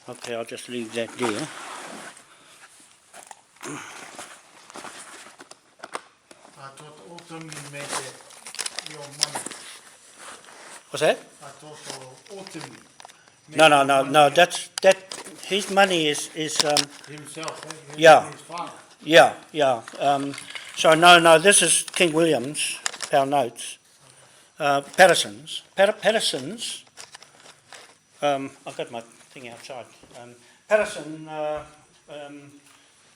Okay, I'll just leave that there. I thought Otaumi made your money. What's that? I thought Otaumi made No, your money. that his money is Himself, eh? Yeah. His father. yeah. So no, this is King William's pound notes. Patterson's. Patterson's. I've got my thing outside. Patterson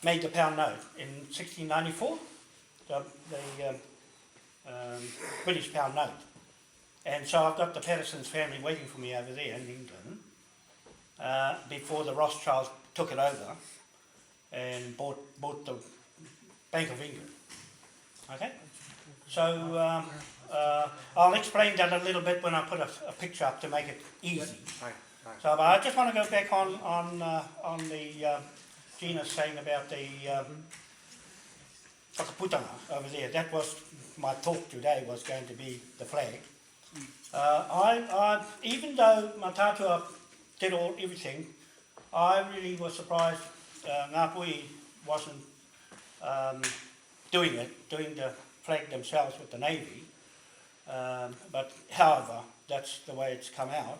made the pound note in 1694. The British pound note. And so I've got the Patterson's family waiting for me over there in England before the Rothschilds took it over and bought the Bank of England. Okay? So I'll explain that a little bit when I put a picture up to make it easy. So but I just want to go back on the Gina saying about the whakaputanga over there. That was my talk today, was going to be the flag. I even though my tātua did everything, I really was surprised Ngā PUHI wasn't doing the flag themselves with the Navy. But however, that's the way it's come out.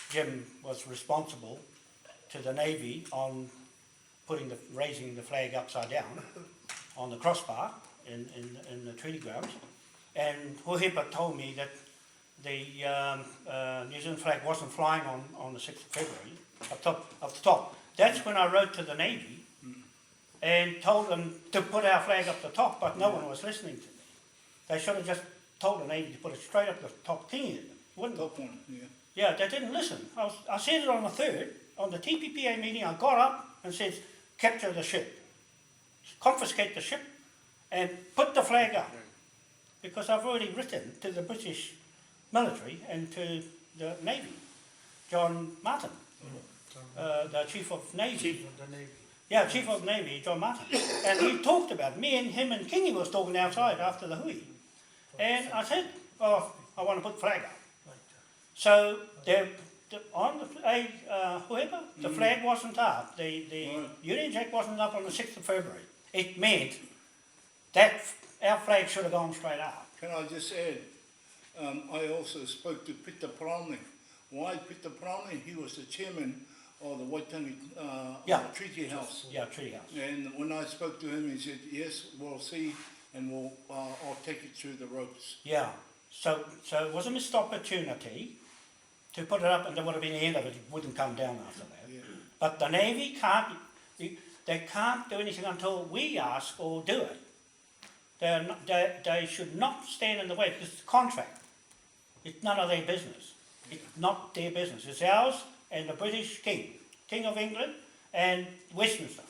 Jim was responsible to the Navy on raising the flag upside down on the crossbar in the treaty grounds. And Hohepa told me that the New Zealand flag wasn't flying on the 6th of February, up the top. That's when I wrote to the Navy and told them to put our flag up the top, but no one was listening to me. They should have just told the Navy to put it straight up the top. King wouldn't. Top one, yeah. Yeah, they didn't listen. I said it on the 3rd, on the TPPA meeting. I got up and said, capture the ship, confiscate the ship, and put the flag up. Because I've already written to the British military and to the Navy, John Martin, the Chief of Navy. Chief of the Navy. Yeah, Chief of Navy, John Martin. And he talked about it. Me and him and Kingy was talking outside after the hui. And I said, oh, I want to put the flag up. So on the flag wasn't up. The Union Jack wasn't up on the 6th of February. It meant that our flag should have gone straight up. Can I just add, I also spoke to Peter Praone. Why Peter Praone? He was the chairman of the Waitangi Treaty House. Yeah, Treaty House. And when I spoke to him, he said, yes, we'll see, and I'll take it through the ropes. Yeah, so it was a missed opportunity to put it up, and that would have been the end of it. It wouldn't come down after that. Yeah. But the Navy they can't do anything until we ask or do it. They should not stand in the way, because it's a contract. It's none of their business. It's not their business. It's ours and the British King, King of England and Westminster.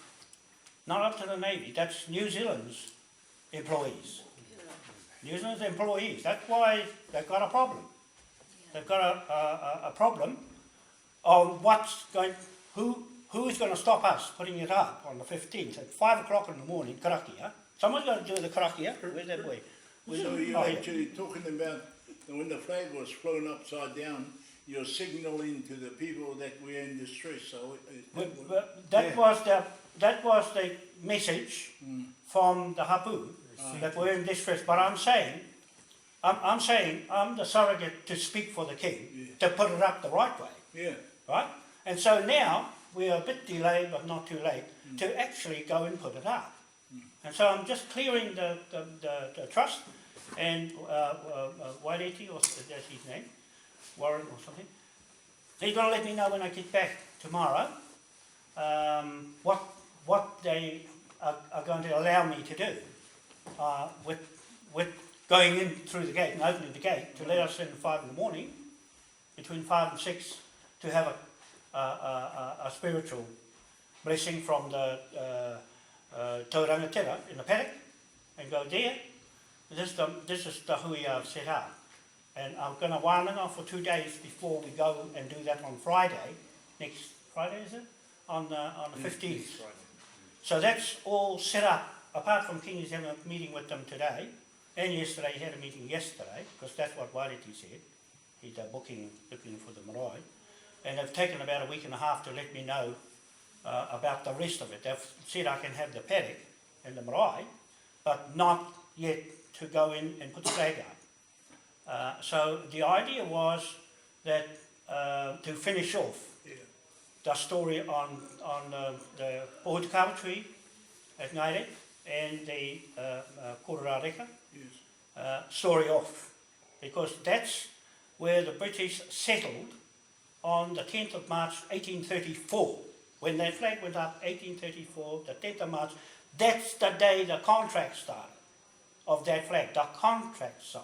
Not up to the Navy. That's New Zealand's employees. New Zealand's employees. That's why they've got a problem. They've got a problem on who is going to stop us putting it up on the 15th at 5 o'clock in the morning, karakia. Someone's got to do the karakia. Where's that boy? So you're actually talking about when the flag was flown upside down, you're signalling to the people that we're in distress. So that was the message from the HAPU that we're in distress. But I'm saying I'm the surrogate to speak for the king to put it up the right way. Yeah. Right. And so now we are a bit delayed, but not too late, to actually go and put it up. And so I'm just clearing the trust, and Waitangi, or that's his name, Warren or something. He's going to let me know when I get back tomorrow what they are going to allow me to do with going in through the gate and opening the gate to let us in at 5 in the morning, between 5 and 6, to have a spiritual blessing from the Taurangatira in the paddock, and go there. This is the hui I've set up. And I'm going to wānanga for 2 days before we go and do that on Friday. Next Friday, is it? On the 15th. So that's all set up, apart from Kingy's having a meeting with them today, and yesterday. He had a meeting yesterday, because that's what Waitangi said. He's booking for the marae. and they've taken about a week and a half to let me know about the rest of it. They've said I can have the paddock and the marae, but not yet to go in and put the flag up. So the idea was that to finish off the story on the Otaua tree at Ngaire and the Kororareka story off, because that's where the British settled on the 10th of March 1834. When that flag went up, 1834, the 10th of March, that's the day the contract started of that flag, the contract side.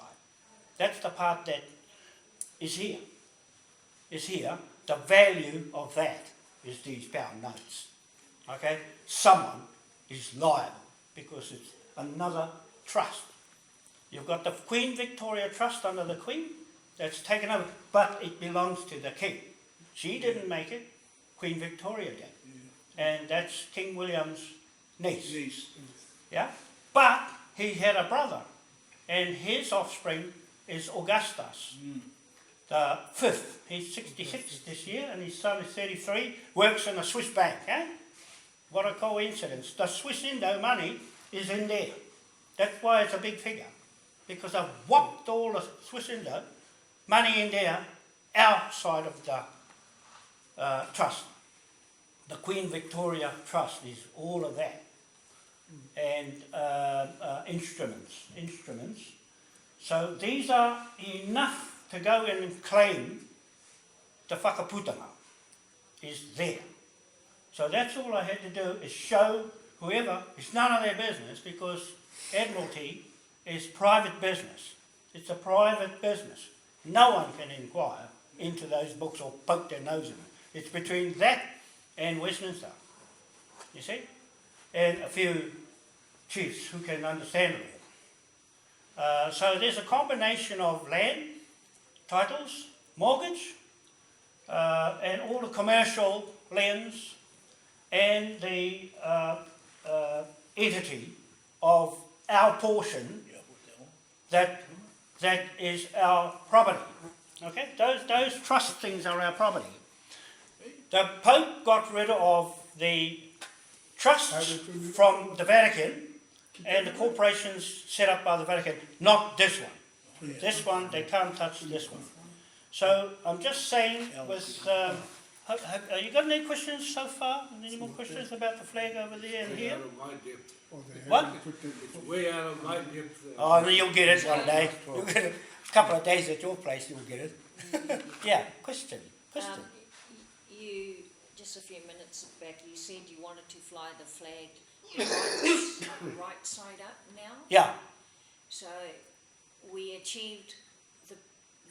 That's the part that is here. Is here. The value of that is these pound notes. Okay? Someone is liable because it's another trust. You've got the Queen Victoria Trust under the Queen that's taken over, but it belongs to the King. She didn't make it, Queen Victoria did. And that's King William's niece. Yeah? But he had a brother, and his offspring is Augustus, the 5th. He's 66 this year, and his son is 33, works in a Swiss bank. Eh? What a coincidence. The Swiss Indo money is in there. That's why it's a big figure, because I've whopped all the Swiss Indo money in there outside of the trust. The Queen Victoria Trust is all of that. And instruments. So these are enough to go in and claim the whakaputanga is there. So that's all I had to do, is show whoever, it's none of their business, because Admiralty is private business. It's a private business. No one can inquire into those books or poke their nose in it. It's between that and Westminster, you see, and a few chiefs who can understand it all. So there's a combination of land, titles, mortgage, and all the commercial lands, and the entity of our portion that is our property. Okay, those trust things are our property. The Pope got rid of the trusts from the Vatican and the corporations set up by the Vatican, not this one. This one, they can't touch this one. So I'm just saying, with, have you got any questions so far? Any more questions about the flag over there and here? What? It's way out of my depth. Oh, you'll get it one day. You'll get it. A couple of days at your place, you'll get it. Yeah, question. You, just a few minutes back, you said you wanted to fly the flag right side up now. Yeah, So we achieved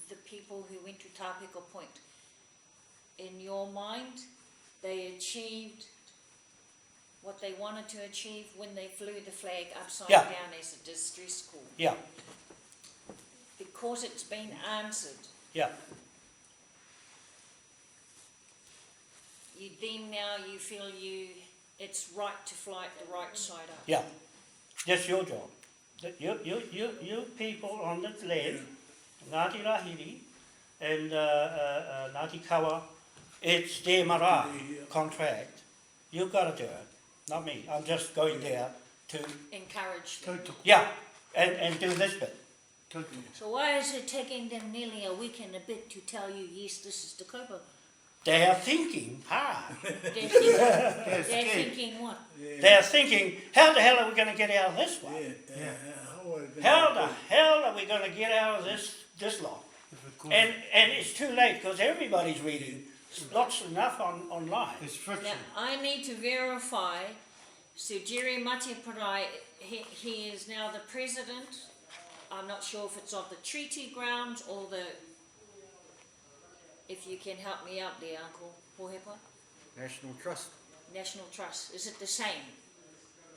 the people who went to Tāpeka Point. In your mind, they achieved what they wanted to achieve when they flew the flag upside Yeah. down as a distress call. yeah, Because it's been answered, yeah. you feel it's right to fly it the right side up. Yeah, that's your job. You people on this land, Ngāti Rahiri and Ngāti Kawa, it's their marae contract. You've got to do it, not me. I'm just going there to, Encourage them. yeah, and do this bit. So why is it taking them nearly a week and a bit to tell you, yes, this is the Kobo? They are thinking hard. They're thinking what? They are thinking, how the hell are we going to get out of this one? How the hell are we going to get out of this lot? And it's too late, because everybody's reading lots enough online. It's fiction. Now, I need to verify, Sir Jaymie Mataparai, he is now the president. I'm not sure if it's of the treaty grounds or if you can help me out there, Uncle Pohepa. National Trust. National Trust, is it the same?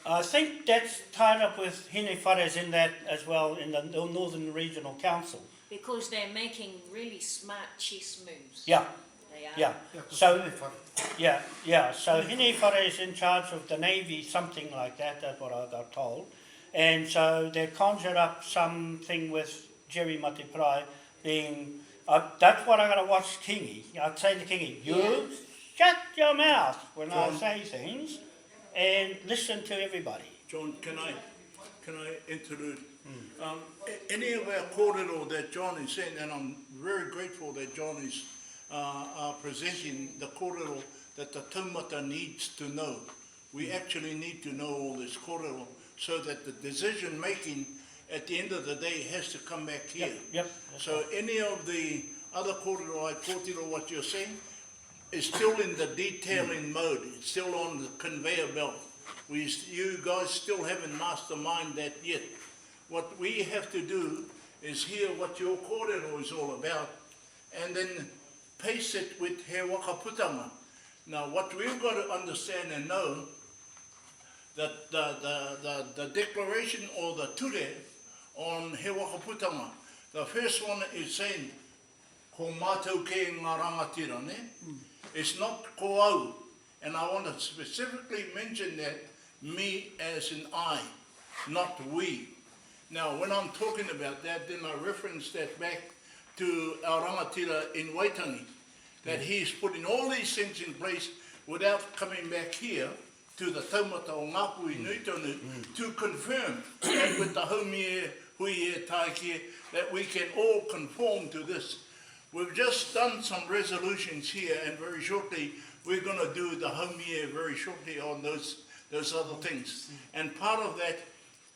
I think that's tied up with Hine Whares in that as well, in the Northern Regional Council. Because they're making really smart chess moves. Yeah, They are. yeah. So, yeah. So Hine Whares is in charge of the Navy, something like that. That's what I got told. And so they conjured up something with Jaymie Mataparai being that's what I'm going to watch Kingy. I'd say to Kingy, you shut your mouth when I John. say things and listen to everybody. John, can I interlude? Any of our kōrero that John is saying, and I'm very grateful that John is presenting the kōrero that the taumata needs to know. We actually need to know all this kōrero so that the decision making at the end of the day has to come back here. Yep. So any of the other kōrero, I kōrero what you're saying, is still in the detailing mode. It's still on the conveyor belt. You guys still haven't masterminded that yet. What we have to do is hear what your kōrero is all about and then pace it with he wakaputanga. Now what we've got to understand and know that the declaration or the ture on he wakaputanga, the first one is saying ko mātou ke ngā rangatira, ne? It's not ko au. And I want to specifically mention that me as an I, not we. Now, when I'm talking about that, then I reference that back to our rangatira in Waitangi, that he's putting all these things in place without coming back here to the taumata o Ngāpui Nui Tonu to confirm that with the haumie, huie, taike, that we can all conform to this. We've just done some resolutions here, and very shortly we're going to do the haumie very shortly on those other things. And part of that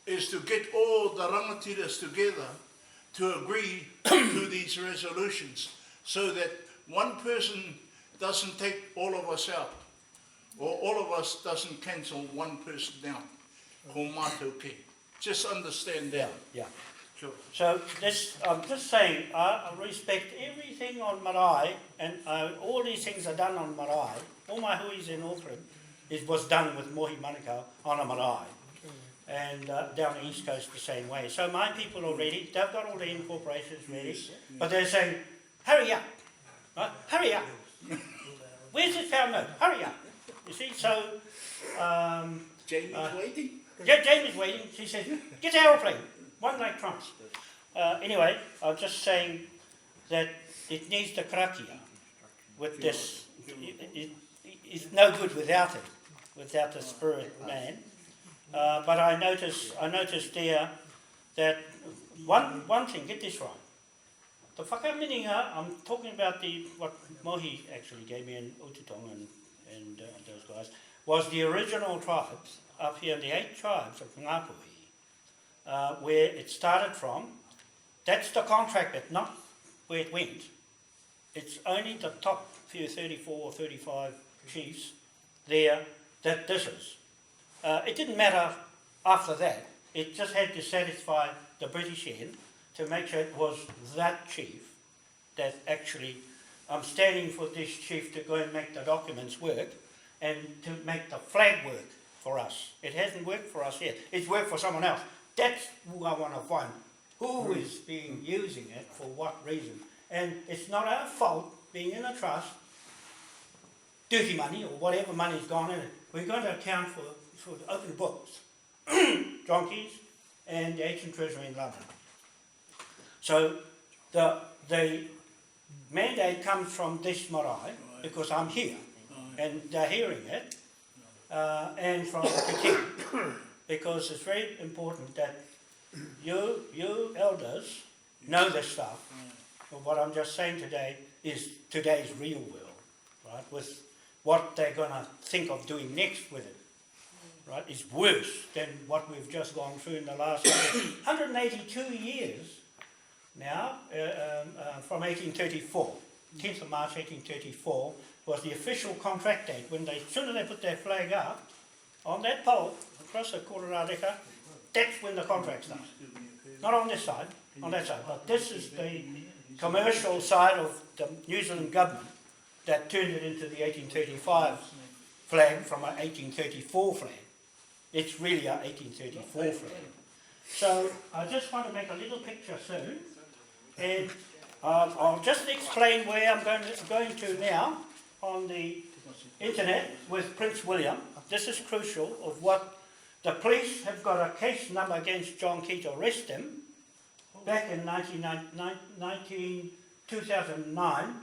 is to get all the rangatiras together to agree to these resolutions so that one person doesn't take all of us out, or all of us doesn't cancel one person down. Ko mātou ke. Just understand that. Yeah. Sure. So this, I'm just saying, I respect everything on Marae, and all these things are done on Marae. All my huis in Auckland, it was done with mohi manukau on a marae. And down the East Coast the same way. So my people are ready, they've got all the incorporations ready, but they're saying, hurry up, right? Hurry up. Where's this pound note? Hurry up. You see, so... Jaymie's waiting? Jaymie's waiting, she says, get the aeroplane, one like Trump's. Anyway, I'm just saying that it needs the karakia with this. It's no good without it, without the spirit man. But I noticed there that one thing, get this right. The whakaminenga, I'm talking about what Mohi actually gave me in Ututong and those guys, was the original tribes up here, the 8 tribes of Ngāpuhi, where it started from. That's the contract bit, not where it went. It's only the top few 34 or 35 chiefs there that this is. It didn't matter after that. It just had to satisfy the British end to make sure it was that chief that actually, I'm standing for this chief to go and make the documents work and to make the flag work for us. It hasn't worked for us yet. It's worked for someone else. That's who I want to find. Who is being using it for what reason? And it's not our fault being in a trust, dirty money or whatever money's gone in it. We're going to account for the open books, Jonkies and the Ancient Treasury in London. So the mandate comes from this marae, because I'm here, and they're hearing it, and from the king, because it's very important that you elders know this stuff. But what I'm just saying today is today's real world, right, with what they're going to think of doing next with it. Right, is worse than what we've just gone through in the last 182 years now, from 1834. 10th of March 1834 was the official contract date. When as soon as they put their flag up on that pole across the Kororareka, that's when the contract starts. Not on this side, on that side, but this is the commercial side of the New Zealand government that turned it into the 1835 flag from an 1834 flag. It's really our 1834 flag. So I just want to make a little picture soon, and I'll just explain where I'm going to now on the internet with Prince William. This is crucial of what the police have got a case number against John Key to arrest him back in 1920 2009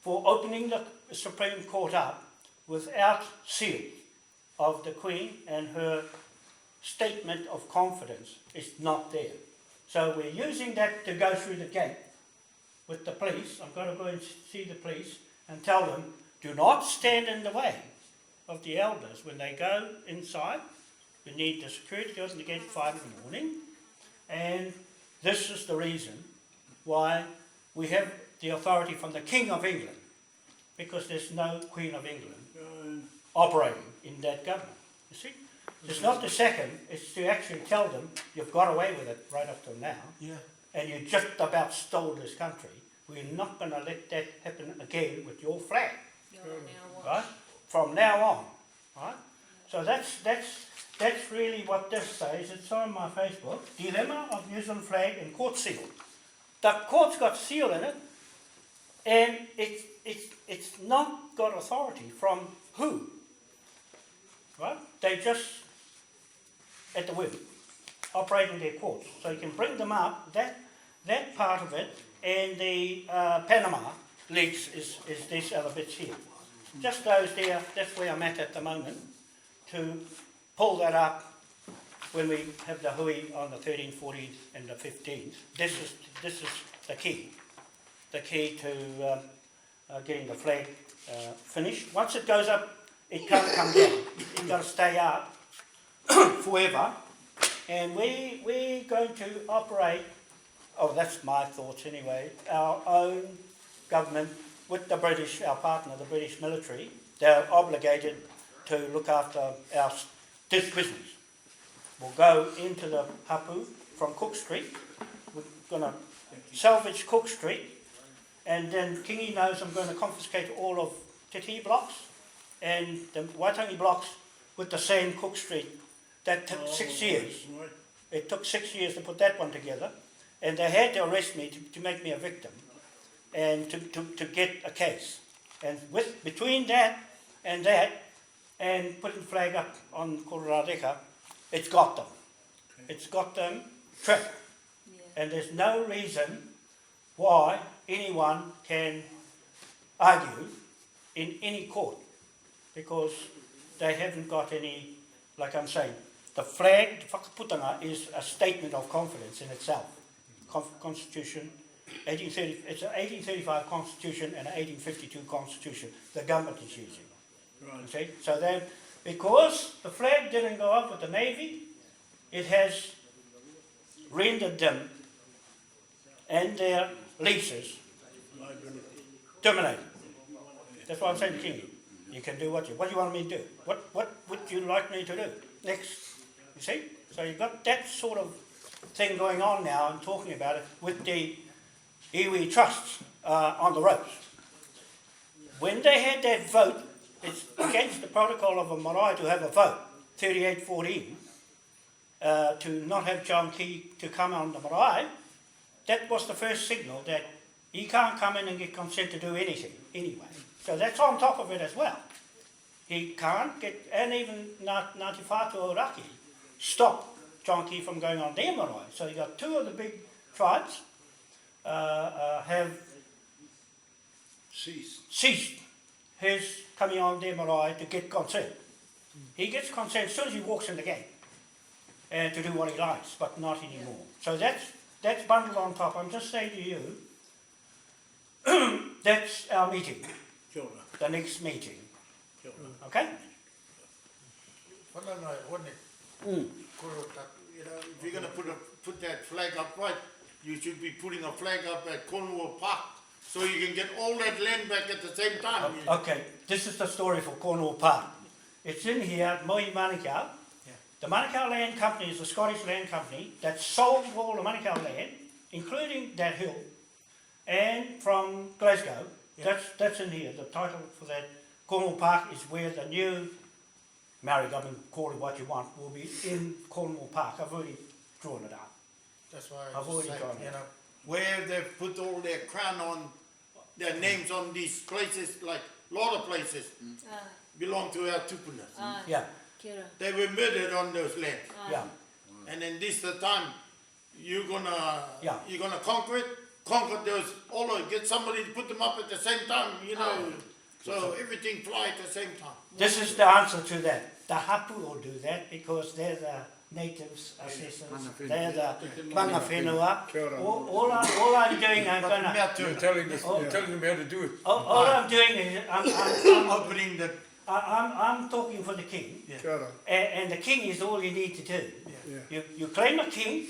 for opening the Supreme Court up without seal of the Queen, and her statement of confidence is not there. So we're using that to go through the gate with the police. I'm going to go and see the police and tell them, do not stand in the way of the elders when they go inside. We need the security to open the gate at 5 in the morning, and this is the reason why we have the authority from the King of England, because there's no Queen of England operating in that government. You see? It's not the second, it's to actually tell them you've got away with it right up till now, Yeah. and you just about stole this country. We're not going to let that happen again with your flag, You're now right? From now on, right? So that's really what this says. It's on my Facebook. Dilemma of New Zealand flag and court seal. The court's got seal in it, and it's not got authority from who? Right? They just at the whim, operating their courts. So you can bring them up, that part of it, and the Panama leaks is these other bits here. Just those there, that's where I'm at the moment, to pull that up when we have the hui on the 13th, 14th and the 15th. This is the key to getting the flag finished. Once it goes up, it can't come down. It's got to stay up forever. And we're going to operate, oh that's my thoughts anyway, our own government with the British, our partner, the British military. They're obligated to look after our prisoners. We'll go into the HAPU from Cook Street. We're going to salvage Cook Street, and then Kingi knows I'm going to confiscate all of Titi blocks and the Waitangi blocks with the same Cook Street. That took 6 years. It took 6 years to put that one together, and they had to arrest me to make me a victim and to get a case. And between that and putting the flag up on Kororareka, it's got them. It's got them trapped. Yeah. And there's no reason why anyone can argue in any court, because they haven't got any, like I'm saying, the flag, the whakaputanga, is a statement of confidence in itself. Constitution, 1830, it's an 1835 Constitution and an 1852 Constitution the government is using. Right. Okay? So then, because the flag didn't go up with the Navy, it has rendered them and their leases terminated. That's what I'm saying to Kingi. You can do what do you want me to do? What would you like me to do? Next. You see? So you've got that sort of thing going on now and talking about it with the iwi trusts on the ropes. When they had that vote, it's against the protocol of a marae to have a vote, 38-14, to not have John Key to come on the marae. That was the first signal that he can't come in and get consent to do anything anyway. So that's on top of it as well. He can't get, and even Ngāti Whātua Raki stopped John Key from going on their marae. So you got two of the big tribes have ceased his coming on their marae to get consent. He gets consent as soon as he walks in the gate, and to do what he likes, but not anymore. So that's bundled on top. I'm just saying to you, that's our meeting, Kia ora. the next meeting. Kia ora. Okay? Whanangai, hone, koro taku. You know, if you're going to put that flag up right, you should be putting a flag up at Cornwall Park, so you can get all that land back at the same time. Okay, this is the story for Cornwall Park. It's in here, Moai Manukau. The Manukau Land Company is a Scottish land company that sold all the Manukau land, including that hill, and from Glasgow. That's in here. The title for that Cornwall Park is where the new Maori government, call it what you want, will be in Cornwall Park. I've already drawn it out. That's why I've I already just say, gone you there. know, Where they've put all their crown on, their names on these places, like a lot of places, belong to our tupunas. Yeah, Kia ora. They were murdered on those lands. yeah. And then this the time you're gonna Yeah. conquer it, conquer those, all of, get somebody to put them up at the same time, you know, so everything fly at the same time. This is the answer to that. The hapu will do that because they're the natives assessors, they're the manga whenua. All I'm doing, I'm But gonna, mea tu, You're telling them how to do it. all I'm doing is, opening the, I'm talking for the king. Kia ora. And the king is all you need to do. You claim the king,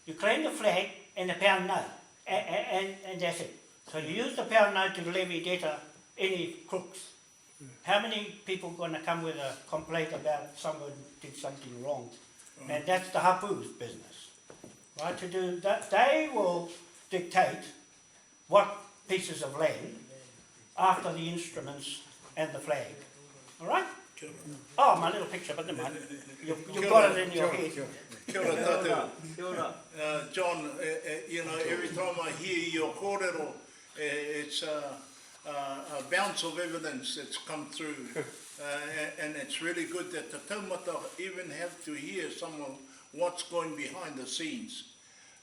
you claim the flag and the pound note, and that's it. So you use the pound note to levy debt on any crooks. How many people going to come with a complaint about someone did something wrong? And that's the hapu's business, right? To do that, they will dictate what pieces of land after the instruments and the flag. All right? Oh, my little picture, but never mind. You've got it in your head. Kia ora tātou. John, you know, every time I hear your kōrero, it's a bounce of evidence that's come through. And it's really good that the taumata even have to hear some of what's going behind the scenes.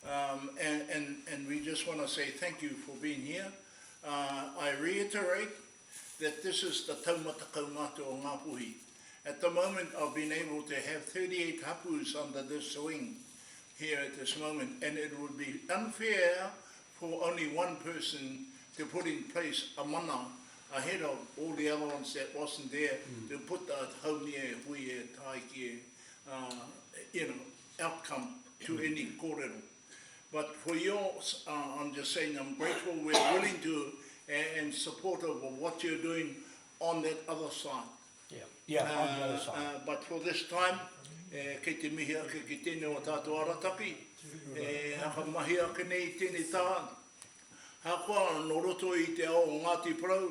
And we just want to say thank you for being here. I reiterate that this is the taumata kaumata o ngā puhi. At the moment, I've been able to have 38 hapus under this swing here at this moment, and it would be unfair for only one person to put in place a mana ahead of all the other ones that wasn't there to put the haumia, huia, taiki, you know, outcome to any kōrero. But for yours, I'm just saying I'm grateful, we're willing to and supportive of what you're doing on that other side. Yeah, on the other side. But for this time, kei te mihi ake ki tēnei o tātou arataki, haka mahi ake nei tēnei tā. Hakoa no roto i te ao Ngāti Parau,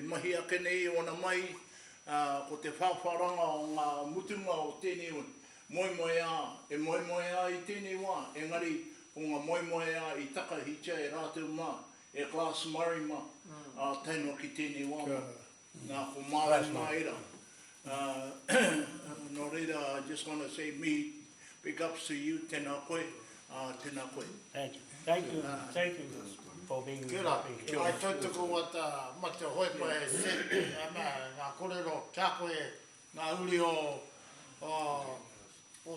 mahi ake nei ona mai, ko te whawharanga o ngā mutunga o tēnei moimoe a, moimoe a i tēnei wā, engari o ngā moimoe a i takahitia e rātou mā, e Glass Murray mā, tēnō ki tēnei wā mā. Nā ko māra mā ira. No reira, I just want to say me, big ups to you, tēnā koe, tēnā koe. Thank you. Thank you for being kia ora, here. ai tautoko what mate hoi pai se, ngā kōrero, kia koe, ngā uri o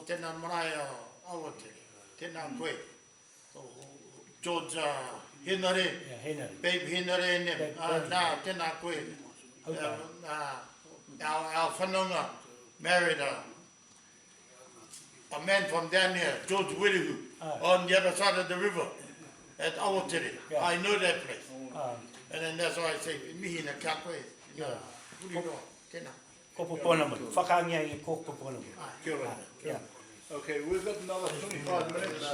tēnā marae o Awatere, tēnā koe. George Henare, Babe Henare, nā, tēnā koe. Our whanonga married a man from down here, George Wirihu, on the other side of the river at Awatere. I know that place. And then that's why I say, mihi na kia koe. Tēnā. Ko popona mo. Whakaangia i ko popona mo. Kia ora. Yeah. Okay, we've got another 25 minutes.